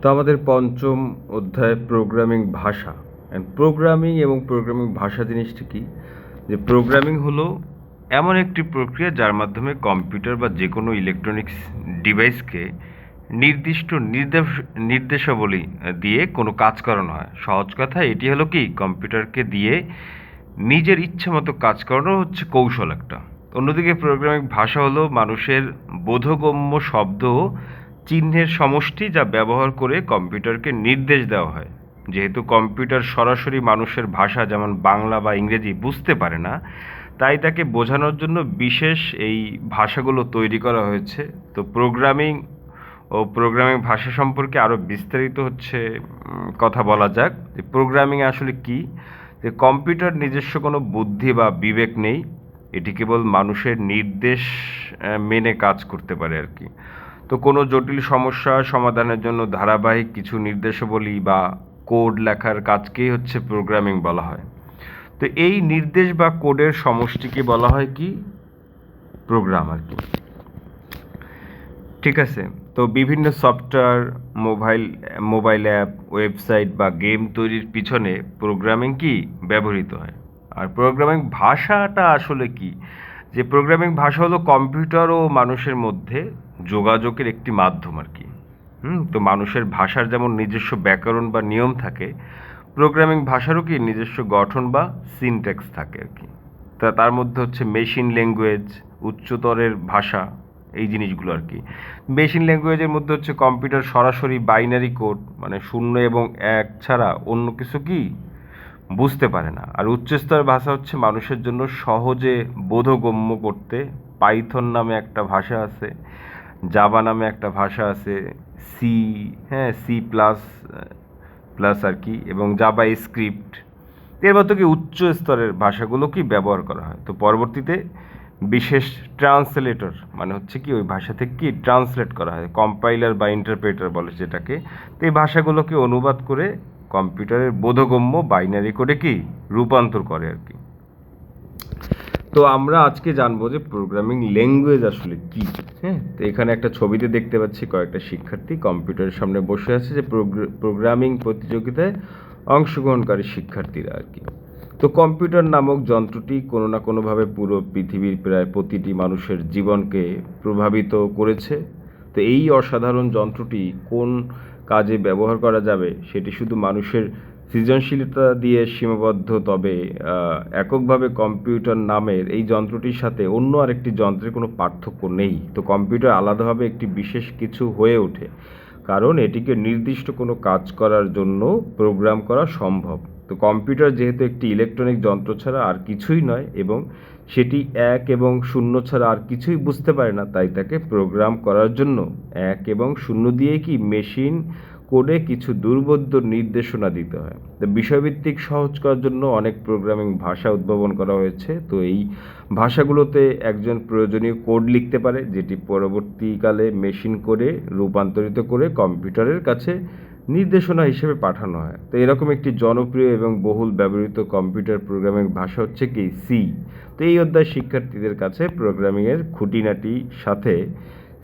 তো আমাদের পঞ্চম অধ্যায় প্রোগ্রামিং ভাষা। প্রোগ্রামিং এবং প্রোগ্রামিং ভাষা জিনিসটা কি? যে প্রোগ্রামিং হলো এমন একটি প্রক্রিয়া যার মাধ্যমে কম্পিউটার বা যে কোনো ইলেকট্রনিক্স ডিভাইসকে নির্দিষ্ট নির্দেশাবলী দিয়ে কোনো কাজ করানো হয়। সহজ কথায় এটি হলো কি, কম্পিউটারকে দিয়ে নিজের ইচ্ছে মতো কাজ করানো হচ্ছে কৌশল একটা। অন্যদিকে প্রোগ্রামিং ভাষা হলো মানুষের বোধগম্য শব্দ ও চিহ্নের সমষ্টি, যা ব্যবহার করে কম্পিউটারকে নির্দেশ দেওয়া হয়। যেহেতু কম্পিউটার সরাসরি মানুষের ভাষা যেমন বাংলা বা ইংরেজি বুঝতে পারে না, তাই তাকে বোঝানোর জন্য বিশেষ এই ভাষাগুলো তৈরি করা হয়েছে। তো প্রোগ্রামিং ও প্রোগ্রামিং ভাষা সম্পর্কে আরও বিস্তারিত কথা বলা যাক। যে প্রোগ্রামিং আসলে কি? যে কম্পিউটার নিজস্ব কোনো বুদ্ধি বা বিবেক নেই, এটি কেবল মানুষের নির্দেশ মেনে কাজ করতে পারে আর কি। তো কোনো জটিল সমস্যা সমাধানের জন্য ধারাবাহিক কিছু নির্দেশাবলী বা কোড লেখার কাজকেই প্রোগ্রামিং বলা হয়। তো এই নির্দেশ বা কোডের সমষ্টিকে বলা হয় কি? প্রোগ্রাম আর কি। ঠিক আছে। তো বিভিন্ন সফটওয়্যার, মোবাইল অ্যাপ, ওয়েবসাইট বা গেম তৈরির পিছনে প্রোগ্রামিং কি ব্যবহৃত হয়। আর প্রোগ্রামিং ভাষাটা আসলে কি? যে প্রোগ্রামিং ভাষা হলো কম্পিউটার ও মানুষের মধ্যে যোগাযোগের একটি মাধ্যম আর কি। তো মানুষের ভাষার যেমন নিজস্ব ব্যাকরণ বা নিয়ম থাকে, প্রোগ্রামিং ভাষারও কি নিজস্ব গঠন বা সিনট্যাক্স থাকে আর কি। তার মধ্যে মেশিন ল্যাঙ্গুয়েজ, উচ্চতরের ভাষা, এই জিনিসগুলো আর কি। মেশিন ল্যাঙ্গুয়েজের মধ্যে কম্পিউটার সরাসরি বাইনারি কোড, মানে 0 এবং 1 ছাড়া অন্য কিছু কি বুঝতে পারে না। আর উচ্চস্তরের ভাষা মানুষের জন্য সহজে বোধগম্য করতে পাইথন নামে একটা ভাষা আছে, জাভা নামে একটা ভাষা আছে, সি, সি প্লাস প্লাস আর কি, এবং জাভা স্ক্রিপ্ট। এর মতো কি উচ্চ স্তরের ভাষাগুলো কি ব্যবহার করা হয়। তো পরবর্তীতে বিশেষ ট্রান্সলেটর, মানে কি ওই ভাষা থেকে কি ট্রান্সলেট করা হয়, কম্পাইলার বা ইন্টারপ্রেটার বলে যেটাকে। তো এই ভাষাগুলোকে অনুবাদ করে কম্পিউটারের বোধগম্য বাইনারি কোডে কি রূপান্তর করে আর কি। তো আমরা আজকে জানবো যে প্রোগ্রামিং ল্যাঙ্গুয়েজ আসলে কি। তো এখানে একটা ছবিতে দেখতে পাচ্ছি কয়েকটা শিক্ষার্থী কম্পিউটারের সামনে বসে আছে, যে প্রোগ্রামিং প্রতিযোগিতায় অংশগ্রহণকারী শিক্ষার্থীরা আর কি। তো কম্পিউটার নামক যন্ত্রটি কোনো না কোনোভাবে পুরো পৃথিবীর প্রায় প্রতিটি মানুষের জীবনকে প্রভাবিত করেছে। তো এই অসাধারণ যন্ত্রটি কোন কাজে ব্যবহার করা যাবে সেটি শুধু মানুষের সৃজনশীলতা দিয়ে সীমাবদ্ধ। তবে এককভাবে কম্পিউটার নামের এই যন্ত্রটির সাথে অন্য আরেকটি যন্ত্রের কোনো পার্থক্য নেই। তো কম্পিউটার আলাদাভাবে একটি বিশেষ কিছু হয়ে ওঠে, কারণ এটিকে নির্দিষ্ট কোনো কাজ করার জন্য প্রোগ্রাম করা সম্ভব। তো কম্পিউটার যেহেতু একটি ইলেকট্রনিক যন্ত্র ছাড়া আর কিছুই নয়, এবং সেটি 1 এবং 0 ছাড়া আর কিছুই বুঝতে পারে না, তাই তাকে প্রোগ্রাম করার জন্য 1 এবং 0 দিয়ে কি মেশিন কোডে কিছু দুর্বোধ্য নির্দেশনা দিতে হয়। তো বিষয়ভিত্তিক সহজ করার জন্য অনেক প্রোগ্রামিং ভাষা উদ্ভাবন করা হয়েছে। তো এই ভাষাগুলোতে একজন প্রয়োজনীয় কোড লিখতে পারে, যেটি পরবর্তীকালে মেশিন কোডে রূপান্তরিত করে কম্পিউটারের কাছে নির্দেশনা হিসেবে পাঠানো হয়। তো এরকম একটি জনপ্রিয় এবং বহুল ব্যবহৃত কম্পিউটার প্রোগ্রামিং ভাষা কি সি। তো এই অধ্যায় শিক্ষার্থীদের কাছে প্রোগ্রামিংয়ের খুঁটিনাটি সাথে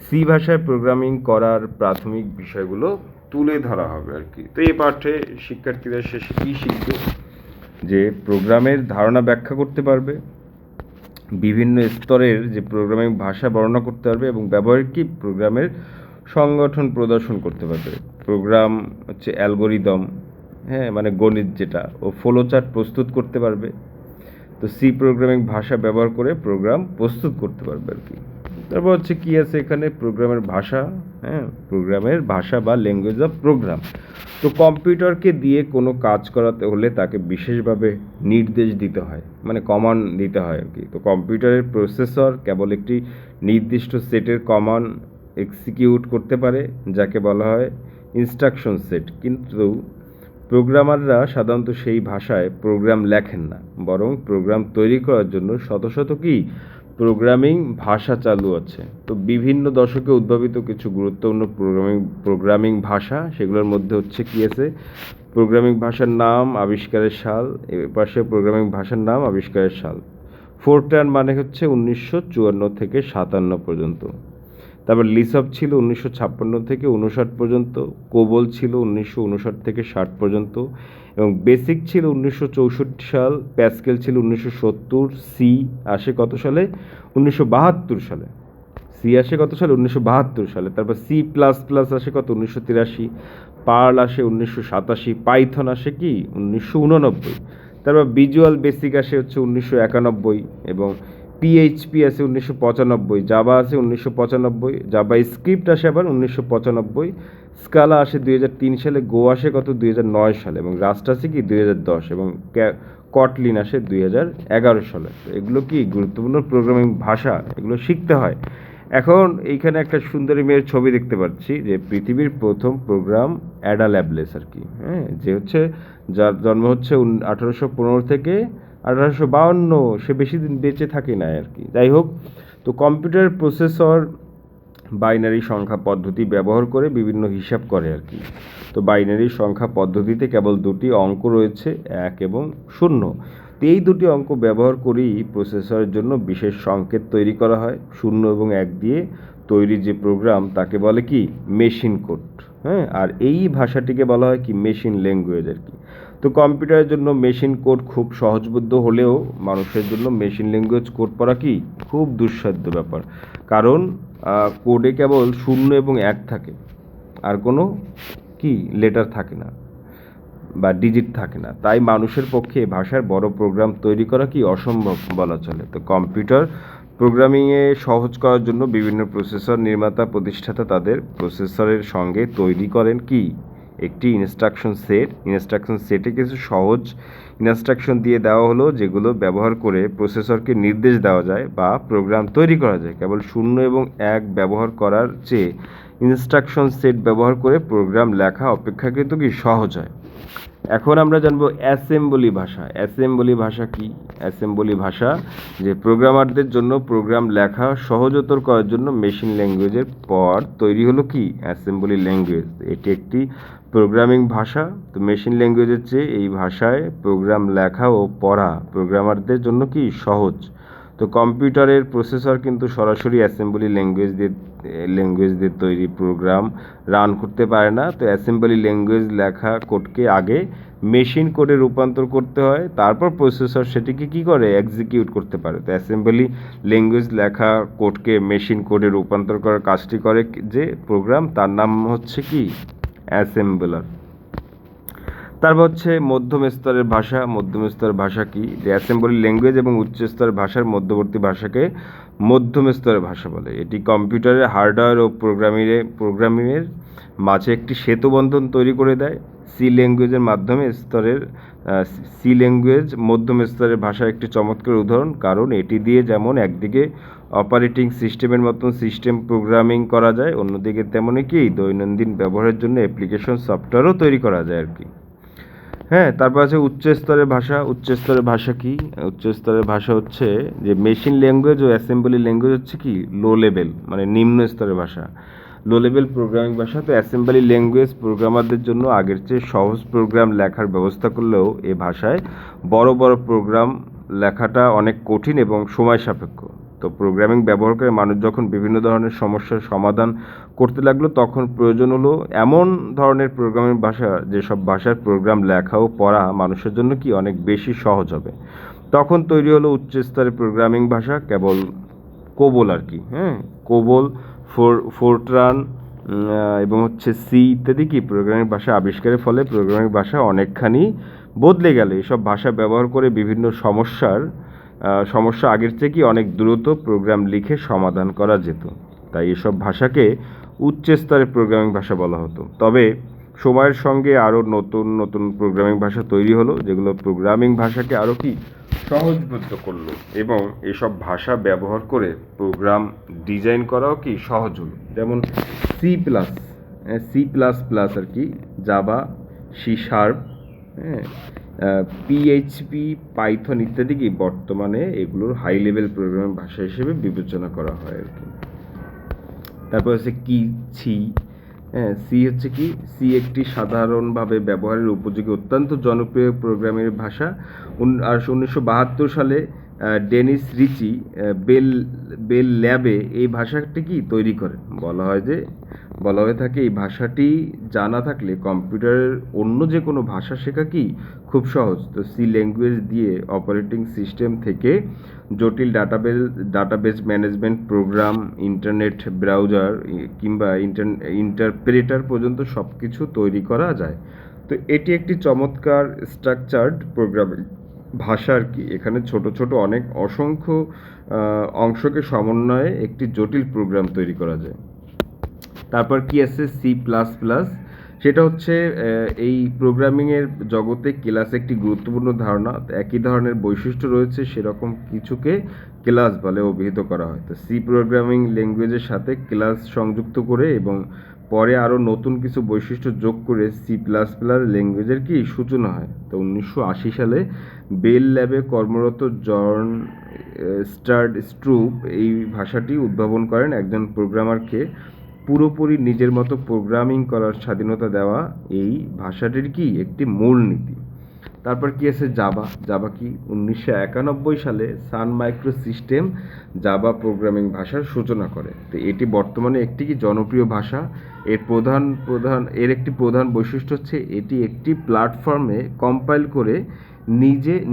সি ভাষায় প্রোগ্রামিং করার প্রাথমিক বিষয়গুলো তুলে ধরা হবে আর কি। তো এই পাঠে শিক্ষার্থীরা শেষে কী শিখবে? যে প্রোগ্রামের ধারণা ব্যাখ্যা করতে পারবে, বিভিন্ন স্তরের যে প্রোগ্রামিং ভাষা বর্ণনা করতে পারবে, এবং ব্যবহারিক কি প্রোগ্রামের সংগঠন প্রদর্শন করতে পারবে। প্রোগ্রাম অ্যালগোরিদম, মানে গণিত যেটা, ও ফ্লোচার্ট প্রস্তুত করতে পারবে। তো সি প্রোগ্রামিং ভাষা ব্যবহার করে প্রোগ্রাম প্রস্তুত করতে পারবে আর কি। তারপর কি আছে এখানে, প্রোগ্রামের ভাষা, প্রোগ্রামের ভাষা বা ল্যাঙ্গুয়েজ অফ প্রোগ্রাম। তো কম্পিউটারকে দিয়ে কোনো কাজ করাতে হলে তাকে বিশেষভাবে নির্দেশ দিতে হয়, মানে কমান্ড দিতে হয় আর কি। তো কম্পিউটারের প্রসেসর কেবল একটি নির্দিষ্ট সেটের কমান্ড এক্সিকিউট করতে পারে, যাকে বলা হয় ইনস্ট্রাকশন সেট। কিন্তু প্রোগ্রামাররা সাধারণত সেই ভাষায় প্রোগ্রাম লেখেন না, বরং প্রোগ্রাম তৈরি করার জন্য শত শত কি প্রোগ্রামিং ভাষা চালু আছে। তো বিভিন্ন দশকে উদ্ভাবিত কিছু গুরুত্বপূর্ণ প্রোগ্রামিং ভাষা, সেগুলোর মধ্যে কি আছে, প্রোগ্রামিং ভাষার নাম, আবিষ্কারের সাল। এর পাশে প্রোগ্রামিং ভাষার নাম, আবিষ্কারের সাল। ফোরট্রান মানে 1954 থেকে 57 পর্যন্ত। তারপর লিসপ ছিল 1956 থেকে 59 পর্যন্ত, কোবল ছিল 1959 থেকে 60 পর্যন্ত, এবং বেসিক ছিল 1964 সাল, প্যাসকেল ছিল 1970, সি আসে কত সালে? 1972 সালে। সি আসে কত সালে? 1972 সালে। তারপর সি প্লাস প্লাস আসে কত? 1983। পার্ল আসে 1987। পাইথন আসে কি? 1989। তারপর ভিজুয়াল বেসিক আসে হচ্ছে 1991, এবং পিএইচপি আছে 1995, জাভা আছে 1995, জাভা স্ক্রিপ্ট আসে আবার 1995, স্কালা আসে 2003 সালে, গো আসে কত? 2009 সালে, এবং রাস্ট আসে কি? 2010, এবং কটলিন আসে 2011 সালে। তো এগুলো কি গুরুত্বপূর্ণ প্রোগ্রামিং ভাষা, এগুলো শিখতে হয়। এখন এইখানে একটা সুন্দরী মেয়ের ছবি দেখতে পাচ্ছি, যে পৃথিবীর প্রথম প্রোগ্রাম অ্যাডা ল্যাবলেস আর কি, হ্যাঁ, যে হচ্ছে যার জন্ম হচ্ছে 1815 থেকে 1852, সে বেশি দিন বেঁচে থাকে না আর কি। যাই হোক, তো কম্পিউটার প্রসেসর বাইনারি সংখ্যা পদ্ধতি ব্যবহার করে বিভিন্ন হিসাব করে আর কি। তো বাইনারি সংখ্যা পদ্ধতিতে কেবল দুটি অঙ্ক রয়েছে, 1 এবং 0। তো এই দুটি অঙ্ক ব্যবহার করেই প্রসেসরের জন্য বিশেষ সংকেত তৈরি করা হয়। 0 এবং 1 দিয়ে তৈরি যে প্রোগ্রাম তাকে বলে কি? Machine code. হ্যাঁ, আর এই ভাষাটিকে বলা হয় কি? মেশিন ল্যাঙ্গুয়েজ আর কি। তো কম্পিউটারের জন্য মেশিন কোড খুব সহজবোধ্য হলেও মানুষের জন্য মেশিন ল্যাঙ্গুয়েজ কোড পড়া কি? খুব দুঃসাধ্য ব্যাপার। কারণ কোডে কেবল 0 এবং 1 থাকে, আর কোনো কি লেটার থাকে না বা ডিজিট থাকে না। তাই মানুষের পক্ষে ভাষার বড় প্রোগ্রাম তৈরি করা কি? অসম্ভব বলা চলে। তো কম্পিউটার প্রোগ্রামিংয়ে সহজ করার জন্য বিভিন্ন প্রসেসর নির্মাতা প্রতিষ্ঠাতা তাদের প্রসেসরের সঙ্গে তৈরি করেন কি? একটি ইনস্ট্রাকশন সেট। ইনস্ট্রাকশন সেটে কিছু সহজ ইনস্ট্রাকশন দিয়ে দেওয়া হলো, যেগুলো ব্যবহার করে প্রসেসরকে নির্দেশ দেওয়া যায় বা প্রোগ্রাম তৈরি করা যায়। কেবল 0 এবং 1 ব্যবহার করার চেয়ে ইনস্ট্রাকশন সেট ব্যবহার করে প্রোগ্রাম লেখা অপেক্ষাকৃত কি? সহজ হয়। এখন আমরা জানবো অ্যাসেম্বলি ভাষা। অ্যাসেম্বলি ভাষা কি? অ্যাসেম্বলি ভাষা যে প্রোগ্রামারদের জন্য প্রোগ্রাম লেখা সহজতর করার জন্য মেশিন ল্যাঙ্গুয়েজের পর তৈরি হলো কি? Assembly language. এটি একটি প্রোগ্রামিং ভাষা। তো মেশিন ল্যাঙ্গুয়েজের চেয়ে এই ভাষায় প্রোগ্রাম লেখা ও পড়া প্রোগ্রামারদের জন্য কি? সহজ। তো কম্পিউটারের প্রসেসর কিন্তু সরাসরি অ্যাসেম্বলি ল্যাঙ্গুয়েজ দিয়ে তৈরি প্রোগ্রাম রান করতে পারে না। তো অ্যাসেম্বলি ল্যাঙ্গুয়েজ লেখা কোডকে আগে মেশিন কোডে রূপান্তর করতে হয়, তারপর প্রসেসর সেটিকে কি করে? এক্সিকিউট করতে পারে। তো অ্যাসেম্বলি ল্যাঙ্গুয়েজ লেখা কোডকে মেশিন কোডে রূপান্তর করার কাজটি করে যে প্রোগ্রাম, তার নাম হচ্ছে কি? অ্যাসেম্বলার। তারপর হচ্ছে মধ্যম স্তরের ভাষা। মধ্যম স্তরের ভাষা কি? যে অ্যাসেম্বলি ল্যাঙ্গুয়েজ এবং উচ্চ স্তরের ভাষার মধ্যবর্তী ভাষাকে মধ্যম স্তরের ভাষা বলে। এটি কম্পিউটারের হার্ডওয়্যার ও প্রোগ্রামিংয়ের মাঝে একটি সেতুবন্ধন তৈরি করে দেয়। সি ল্যাঙ্গুয়েজের মাধ্যমে স্তরের সি ল্যাঙ্গুয়েজ মধ্যম স্তরের ভাষার একটি চমৎকার উদাহরণ, কারণ এটি দিয়ে যেমন একদিকে অপারেটিং সিস্টেমের মতন সিস্টেম প্রোগ্রামিং করা যায়, অন্যদিকে তেমনই কি দৈনন্দিন ব্যবহারের জন্য অ্যাপ্লিকেশন সফটওয়্যারও তৈরি করা যায় আর কি। হ্যাঁ, তারপর আছে উচ্চ স্তরের ভাষা। উচ্চ স্তরের ভাষা কি? উচ্চ স্তরের ভাষা হচ্ছে যে মেশিন ল্যাঙ্গুয়েজ ও অ্যাসেম্বলি ল্যাঙ্গুয়েজ হচ্ছে কি? লো লেভেল, মানে নিম্ন স্তরের ভাষা, লো লেভেল প্রোগ্রামিং ভাষা। তো অ্যাসেম্বলি ল্যাঙ্গুয়েজ প্রোগ্রামারদের জন্য আগের চেয়ে সহজ প্রোগ্রাম লেখার ব্যবস্থা করলেও এ ভাষায় বড় বড় প্রোগ্রাম লেখাটা অনেক কঠিন এবং সময় সাপেক্ষ। তো প্রোগ্রামিং ব্যবহার করে মানুষ যখন বিভিন্ন ধরনের সমস্যার সমাধান করতে লাগলো, তখন প্রয়োজন হলো এমন ধরনের প্রোগ্রামিং ভাষা যেসব ভাষার প্রোগ্রাম লেখা ও পড়া মানুষের জন্য কি অনেক বেশি সহজ হবে। তখন তৈরি হলো উচ্চ স্তরের প্রোগ্রামিং ভাষা, কেবল কোবল আর কি। হ্যাঁ, কোবল, ফোরট্রান এবং হচ্ছে সি ইত্যাদি কি প্রোগ্রামিং ভাষা আবিষ্কারের ফলে প্রোগ্রামিং ভাষা অনেকখানি বদলে গেল। এসব ভাষা ব্যবহার করে বিভিন্ন সমস্যা আগের থেকে অনেক দ্রুত প্রোগ্রাম লিখে সমাধান করা যেত। তাই এসব ভাষাকে উচ্চ স্তরের প্রোগ্রামিং ভাষা বলা হতো। তবে সময়ের সঙ্গে আরও নতুন নতুন প্রোগ্রামিং ভাষা তৈরি হলো, যেগুলো প্রোগ্রামিং ভাষাকে আরও কি সহজবোধ্য করলো, এবং এসব ভাষা ব্যবহার করে প্রোগ্রাম ডিজাইন করাও কি সহজ হলো। যেমন সি প্লাস প্লাস আর কি, জাভা, সি শার্প, হ্যাঁ, পিএইচপি, পাইথন ইত্যাদি কি বর্তমানে এগুলোর হাই লেভেল প্রোগ্রামিং ভাষা হিসেবে বিবেচনা করা হয় আর কি। তারপর হচ্ছে কি? হ্যাঁ, সি হচ্ছে কি? সি একটি সাধারণভাবে ব্যবহারের উপযোগী অত্যন্ত জনপ্রিয় প্রোগ্রামের ভাষা। 1972 সালে ডেনিস রিচি বেল বেল ল্যাবে এই ভাষাটি কি তৈরি করেন। বলা হয়ে থাকে এই ভাষাটি জানা থাকলে কম্পিউটারের অন্য যে কোনো ভাষা শেখা কি খুব সহজ। তো সি ল্যাঙ্গুয়েজ দিয়ে অপারেটিং সিস্টেম থেকে জটিল database management program, internet browser কিংবা ইন্টারপ্রেটার পর্যন্ত সব কিছু তৈরি করা যায়। তো এটি একটি চমৎকার স্ট্রাকচার্ড প্রোগ্রামিং ভাষা আর কি। এখানে ছোট ছোট অসংখ্য অংশকে সমন্বয়ে একটি জটিল প্রোগ্রাম তৈরি করা যায়। তারপর কি আছে C++, সেটা হচ্ছে এই প্রোগ্রামিংয়ের জগতে ক্লাস একটি গুরুত্বপূর্ণ ধারণা। একই ধরনের বৈশিষ্ট্য রয়েছে সেরকম কিছুকে ক্লাস বলে অভিহিত করা হয়। তো সি প্রোগ্রামিং ল্যাঙ্গুয়েজের সাথে ক্লাস সংযুক্ত করে এবং পরে আরও নতুন কিছু বৈশিষ্ট্য যোগ করে C++ ল্যাঙ্গুয়েজের কি সূচনা হয়। তো 1980 সালে বেল ল্যাবে কর্মরত জন স্ট্রুপ এই ভাষাটি উদ্ভাবন করেন। একজন প্রোগ্রামারকে পুরোপুরি নিজের মতো প্রোগ্রামিং করার স্বাধীনতা দেওয়া এই ভাষাটির কি একটি মূলনীতি। তারপর কি আছে জাভা কি 1991 সালে সান মাইক্রো সিস্টেম জাভা প্রোগ্রামিং ভাষার সূচনা করে। তো এটি বর্তমানে একটি কি জনপ্রিয় ভাষা। এর একটি প্রধান বৈশিষ্ট্য হচ্ছে এটি একটি প্ল্যাটফর্মে কম্পাইল করে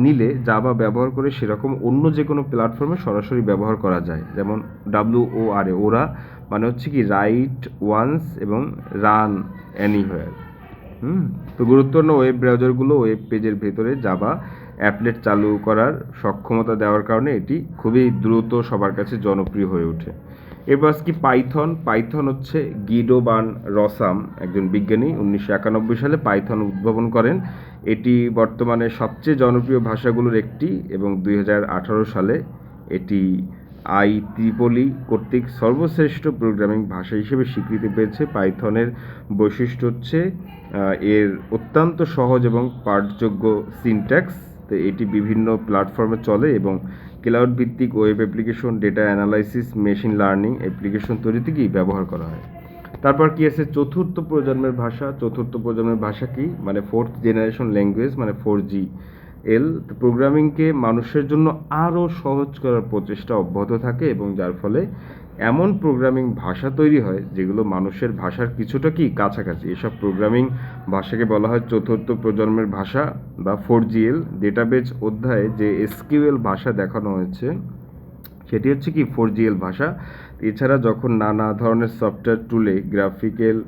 নিলে জাভা ব্যবহার করে সেরকম অন্য যে কোনো প্ল্যাটফর্মে সরাসরি ব্যবহার করা যায়। যেমন WORA, ওরা মানে হচ্ছে কি রাইট ওয়ান্স এবং রান এনিহোয়ার। তো গুরুত্বপূর্ণ ওয়েব ব্রাউজারগুলো ওয়েব পেজের ভেতরে জাভা অ্যাপলেট চালু করার সক্ষমতা দেওয়ার কারণে এটি খুবই দ্রুত সবার কাছে জনপ্রিয় হয়ে ওঠে। এরপর কি পাইথন হচ্ছে গিডো বান রসাম একজন বিজ্ঞানী 1991 সালে পাইথন উদ্ভাবন করেন। এটি বর্তমানে সবচেয়ে জনপ্রিয় ভাষাগুলোর একটি এবং 2018 সালে এটি IEEE কর্তৃক সর্বশ্রেষ্ঠ প্রোগ্রামিং ভাষা হিসেবে স্বীকৃতি পেয়েছে। পাইথনের বৈশিষ্ট্য হচ্ছে এর অত্যন্ত সহজ এবং পাঠযোগ্য সিনট্যাক্স। তো এটি বিভিন্ন প্ল্যাটফর্মে চলে এবং ক্লাউড ভিত্তিক web application, data analysis, machine learning application তৈরিতে কি ব্যবহার করা হয়। তারপর কি আছে চতুর্থ প্রজন্মের ভাষা কি মানে ফোর্থ জেনারেশন ল্যাঙ্গুয়েজ মানে 4G প্রোগ্রামিংকে মানুষের জন্য আরও সহজ করার প্রচেষ্টা অব্যাহত থাকে এবং যার ফলে এমন প্রোগ্রামিং ভাষা তৈরি হয় যেগুলো মানুষের ভাষার কিছুটা কি কাছাকাছি। এসব প্রোগ্রামিং ভাষাকে বলা হয় চতুর্থ প্রজন্মের ভাষা বা 4GL। ডেটাবেজ অধ্যায়ে যে SQL ভাষা দেখানো হয়েছে সেটি হচ্ছে কি 4GL ভাষা। এছাড়া যখন নানা ধরনের সফটওয়্যার টুলে গ্রাফিক্যাল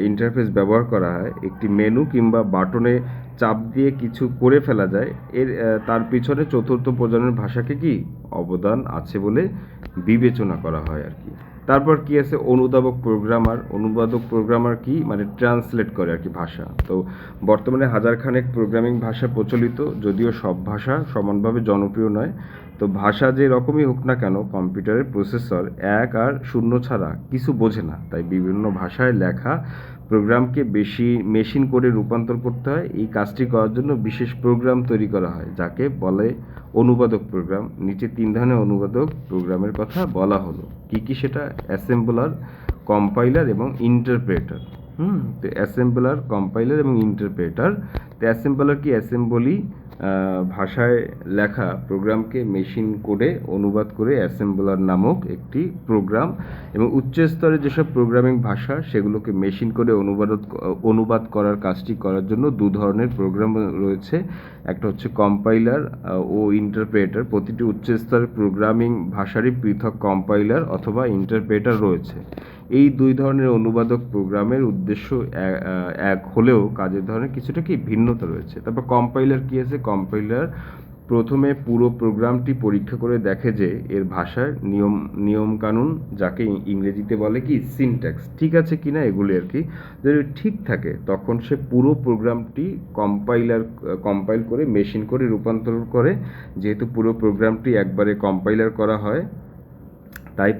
ইন্টারফেস ব্যবহার করা হয়, একটি মেনু কিংবা বাটনে চাপ দিয়ে কিছু করে ফেলা যায়, তার পিছনে চতুর্থ প্রজন্মের ভাষাকে কি অবদান আছে বলে বিবেচনা করা হয় আর কি। তারপর কি আছে অনুবাদক প্রোগ্রামার কি মানে ট্রান্সলেট করে আর কি ভাষা। তো বর্তমানে হাজারখানেক প্রোগ্রামিং ভাষা প্রচলিত, যদিও সব ভাষা সমানভাবে জনপ্রিয় নয়। তো ভাষা যে রকমই হোক না কেন কম্পিউটারের প্রসেসর 1 আর 0 ছাড়া কিছু বোঝে না। তাই বিভিন্ন ভাষায় লেখা প্রোগ্রামকে মেশিন করে রূপান্তর করতে হয়। এই কাজটি করার জন্য বিশেষ প্রোগ্রাম তৈরি করা হয় যাকে বলে অনুবাদক প্রোগ্রাম। নিচে 3 ধরনের অনুবাদক প্রোগ্রামের কথা বলা হলো। কি সেটা অ্যাসেম্বলার, কম্পাইলার এবং ইন্টারপ্রেটার। তো অ্যাসেম্বলার, কম্পাইলার এবং ইন্টারপ্রেটার। তো অ্যাসেম্বলার কি অ্যাসেম্বলি ভাষায় লেখা প্রোগ্রামকে মেশিন কোডে অনুবাদ করে অ্যাসেম্বলার নামক একটি প্রোগ্রাম, এবং উচ্চ স্তরে যেসব প্রোগ্রামিং ভাষা সেগুলোকে মেশিন করে অনুবাদ করার কাজটি করার জন্য 2 ধরনের প্রোগ্রাম রয়েছে। একটা হচ্ছে কম্পাইলার ও ইন্টারপ্রেটার। প্রতিটি উচ্চ স্তরের প্রোগ্রামিং ভাষারই পৃথক কম্পাইলার অথবা ইন্টারপ্রেটার রয়েছে। এই 2 ধরনের অনুবাদক প্রোগ্রামের উদ্দেশ্য এক হলেও কাজের ধরনের কিছুটা কি ভিন্নতা রয়েছে। তারপর কম্পাইলার কি আছে, কম্পাইলার প্রথমে পুরো প্রোগ্রামটি পরীক্ষা করে দেখে যে এর ভাষার নিয়মকানুন, যাকে ইংরেজিতে বলে কি সিনট্যাক্স, ঠিক আছে কিনা এগুলি আর কি। যদি ঠিক থাকে তখন সে পুরো প্রোগ্রামটি কম্পাইল করে মেশিন করে রূপান্তর করে। যেহেতু পুরো প্রোগ্রামটি একবারে কম্পাইলার করা হয়, তাই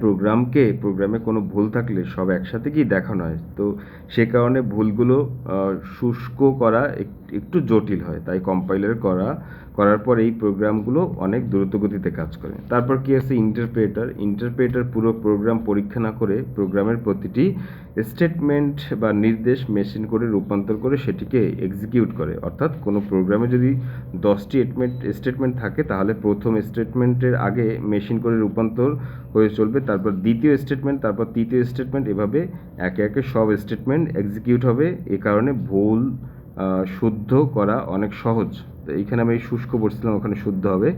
প্রোগ্রামে কোনো ভুল থাকলে সব একসাথে কি দেখানো হয়। তো সে কারণে ভুলগুলো শুষ্ক করা একটু জটিল হয়, তাই কম্পাইলার করার পর এই প্রোগ্রামগুলো অনেক দ্রুত গতিতে কাজ করে। তারপর কি আছে ইন্টারপ্রেটার পুরো প্রোগ্রাম পরীক্ষা না করে প্রোগ্রামের প্রতিটি স্টেটমেন্ট বা নির্দেশ মেশিন করে রূপান্তর করে সেটিকে এক্সিকিউট করে। অর্থাৎ কোনো প্রোগ্রামে যদি 10টি স্টেটমেন্ট থাকে তাহলে প্রথম স্টেটমেন্টের আগে মেশিন করে রূপান্তর হয়ে চলবে, তারপর দ্বিতীয় স্টেটমেন্ট, তারপর তৃতীয় স্টেটমেন্ট, এভাবে একে একে সব স্টেটমেন্ট এক্সিকিউট হবে। এ কারণে ভুল শুদ্ধ করা অনেক সহজ। তো এইখানে আমি শুষ্ক বলছিলাম, ওখানে শুদ্ধ হবে।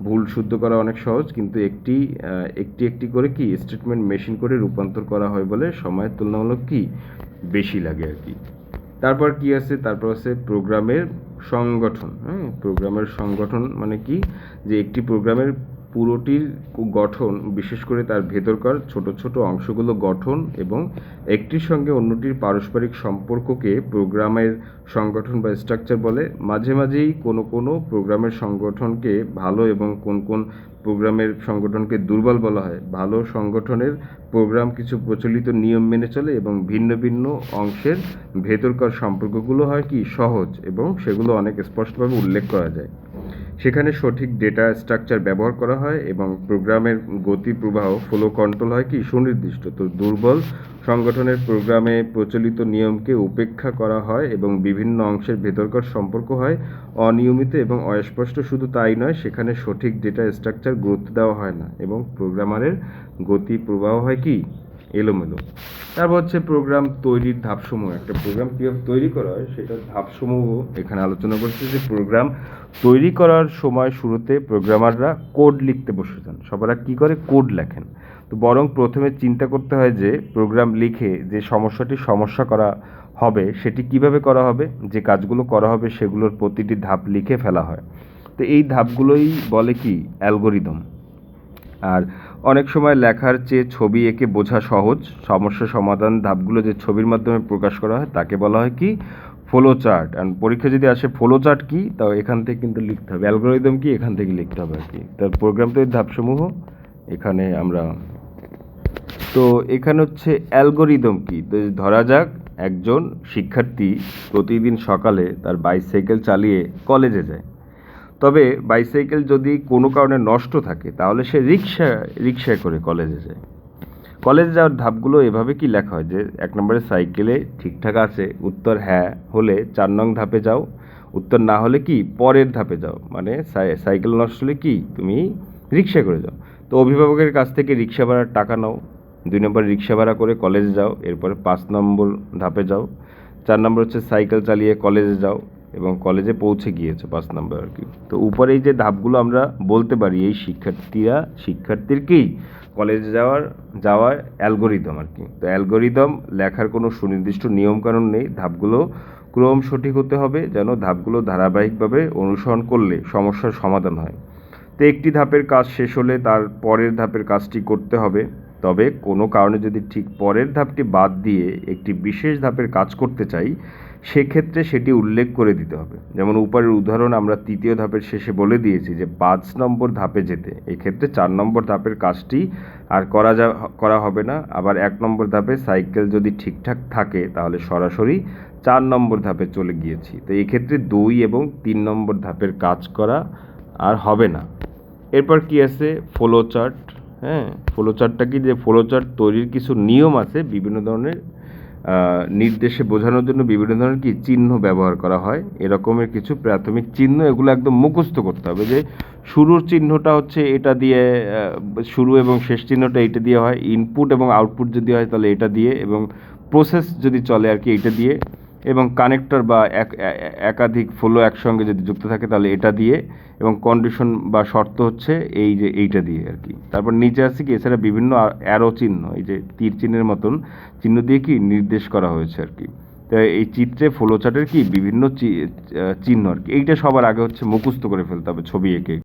ভুল শুদ্ধ করা অনেক সহজ, কিন্তু একটি একটি করে কি স্টেটমেন্ট মেশিন করে রূপান্তর করা হয় বলে সময়ের তুলনামূলক কি বেশি লাগে আর কি। তারপর কি আছে, তারপর আছে প্রোগ্রামের সংগঠন। হ্যাঁ, প্রোগ্রামের সংগঠন মানে কি, যে একটি প্রোগ্রামের পুরোটির গঠন, বিশেষ করে তার ভেতরকার ছোট ছোট অংশগুলো গঠন এবং একটির সঙ্গে অন্যটির পারস্পরিক সম্পর্ককে প্রোগ্রামের সংগঠন বা স্ট্রাকচার বলে। মাঝে মাঝেই কোনো প্রোগ্রামের সংগঠনকে ভালো এবং কোন প্রোগ্রামের সংগঠনকে দুর্বল বলা হয়। ভালো সংগঠনের প্রোগ্রাম কিছু প্রচলিত নিয়ম মেনে চলে এবং ভিন্ন ভিন্ন অংশের ভেতরকার সম্পর্কগুলো হয় কি সহজ এবং সেগুলো অনেক স্পষ্টভাবে উল্লেখ করা যায়। সেখানে সঠিক ডেটা স্ট্রাকচার ব্যবহার করা হয় এবং প্রোগ্রামের গতি প্রবাহ ফ্লো কন্ট্রোল হয় কি সুনির্দিষ্ট। তো দুর্বল সংগঠনের প্রোগ্রামে প্রচলিত নিয়মকে উপেক্ষা করা হয় এবং বিভিন্ন অংশের ভেতরকার সম্পর্ক হয় অনিয়মিত এবং অস্পষ্ট। শুধু তাই নয়, সেখানে সঠিক ডেটা স্ট্রাকচার গুরুত্ব দেওয়া হয় না এবং প্রোগ্রামারের গতি প্রবাহ হয় কি এলোমেলো। তারপর হচ্ছে প্রোগ্রাম তৈরির ধাপসমূহ। একটা প্রোগ্রাম কীভাবে তৈরি করা হয় সেটার ধাপসমূহ এখানে আলোচনা করছে। যে প্রোগ্রাম তৈরি করার সময় শুরুতে প্রোগ্রামাররা কোড লিখতে বসে যান। সবারা কী করে, কোড লেখেন। তো বরং প্রথমে চিন্তা করতে হয় যে প্রোগ্রাম লিখে যে সমস্যা করা হবে সেটি কিভাবে করা হবে। যে কাজগুলো করা হবে সেগুলোর প্রতিটি ধাপ লিখে ফেলা হয়। তো এই ধাপগুলোই বলে কি অ্যালগরিদম। আর অনেক সময় লেখার চেয়ে ছবি এঁকে বোঝা সহজ। সমস্যা সমাধান ধাপগুলো যে ছবির মাধ্যমে প্রকাশ করা হয় তাকে বলা হয় কি ফ্লো চার্ট। অ্যান্ড পরীক্ষা যদি আসে ফ্লো চার্ট কি, তাও এখান থেকে কিন্তু লিখতে হবে। অ্যালগরিদম কি, এখান থেকে লিখতে হবে আর কি। তার প্রোগ্রাম তৈরির ধাপসমূহ এখানে আমরা, তো এখানে হচ্ছে অ্যালগরিদম কি। তো ধরা যাক একজন শিক্ষার্থী প্রতিদিন সকালে তার বাইসাইকেল চালিয়ে কলেজে যায়। তবে বাইসাইকেল যদি কোনো কারণে নষ্ট থাকে তাহলে সে রিক্সায় করে কলেজে যায়। কলেজে যাওয়ার ধাপগুলো এভাবে কি লেখা হয় যে 1 নম্বরে সাইকেলে ঠিকঠাক আছে, উত্তর হ্যাঁ হলে 4 নং ধাপে যাও, উত্তর না হলে কি পরের ধাপে যাও। মানে সাইকেল নষ্ট হলে কি তুমি রিক্সা করে যাও। তো অভিভাবকের কাছ থেকে রিক্সা ভাড়ার টাকা নাও। 2 নম্বর রিক্সা ভাড়া করে কলেজে যাও, এরপরে 5 নম্বর ধাপে যাও। 4 নম্বর হচ্ছে সাইকেল চালিয়ে কলেজে যাও এবং কলেজে পৌঁছে গিয়েছে 5 নম্বর আর কি। তো উপরে এই যে ধাপগুলো আমরা বলতে পারি এই শিক্ষার্থীর কি কলেজে যাওয়ার অ্যালগরিদম আর কি। তো অ্যালগরিদম লেখার কোনো সুনির্দিষ্ট নিয়মকানুন নেই। ধাপগুলো ক্রম সঠিক হতে হবে যেন ধাপগুলো ধারাবাহিকভাবে অনুসরণ করলে সমস্যার সমাধান হয়। তো একটি ধাপের কাজ শেষ হলে তার পরের ধাপের কাজটি করতে হবে। তবে কোনো কারণে যদি ঠিক পরের ধাপটি বাদ দিয়ে একটি বিশেষ ধাপের কাজ করতে চাই সেক্ষেত্রে সেটি উল্লেখ করে দিতে হবে। যেমন উপরের উদাহরণ আমরা 3য় ধাপের শেষে বলে দিয়েছি যে 5 নম্বর ধাপে যেতে। এক্ষেত্রে 4 নম্বর ধাপের কাজটি আর করা হবে না। আবার 1 নম্বর ধাপে সাইকেল যদি ঠিকঠাক থাকে তাহলে সরাসরি 4 নম্বর ধাপে চলে গিয়েছি। তো এক্ষেত্রে 2 এবং 3 নম্বর ধাপের কাজ করা আর হবে না। এরপর কি আছে ফ্লো চার্ট। হ্যাঁ, ফ্লো চার্টটা কি, যে ফ্লো চার্ট তৈরির কিছু নিয়ম আছে। বিভিন্ন ধরনের নির্দেশে বোঝানোর জন্য বিভিন্ন ধরনের কি চিহ্ন ব্যবহার করা হয়। এরকমের কিছু প্রাথমিক চিহ্ন, এগুলো একদম মুখস্থ করতে হবে। যে শুরুর চিহ্নটা হচ্ছে এটা দিয়ে, শুরু এবং শেষ চিহ্নটা এইটা দিয়ে হয়। ইনপুট এবং আউটপুট যদি হয় তাহলে এটা দিয়ে, এবং প্রসেস যদি চলে আর কি এইটা দিয়ে, এবং কানেক্টর বা একাধিক ফ্লো একসঙ্গে যদি যুক্ত থাকে তাহলে এটা দিয়ে, এবং কন্ডিশন বা শর্ত হচ্ছে এই যে এইটা দিয়ে আর কি। তারপর নিচে আছে কি এছাড়া বিভিন্ন অ্যারো চিহ্ন, এই যে তীর চিহ্নের মতন চিহ্ন দিয়ে কি নির্দেশ করা হয়েছে আর কি। তো এই চিত্রে ফ্লো চার্টের কি বিভিন্ন চিহ্ন আর কি। এইটা সবার আগে হচ্ছে মুখস্থ করে ফেলতে হবে ছবি এঁকে।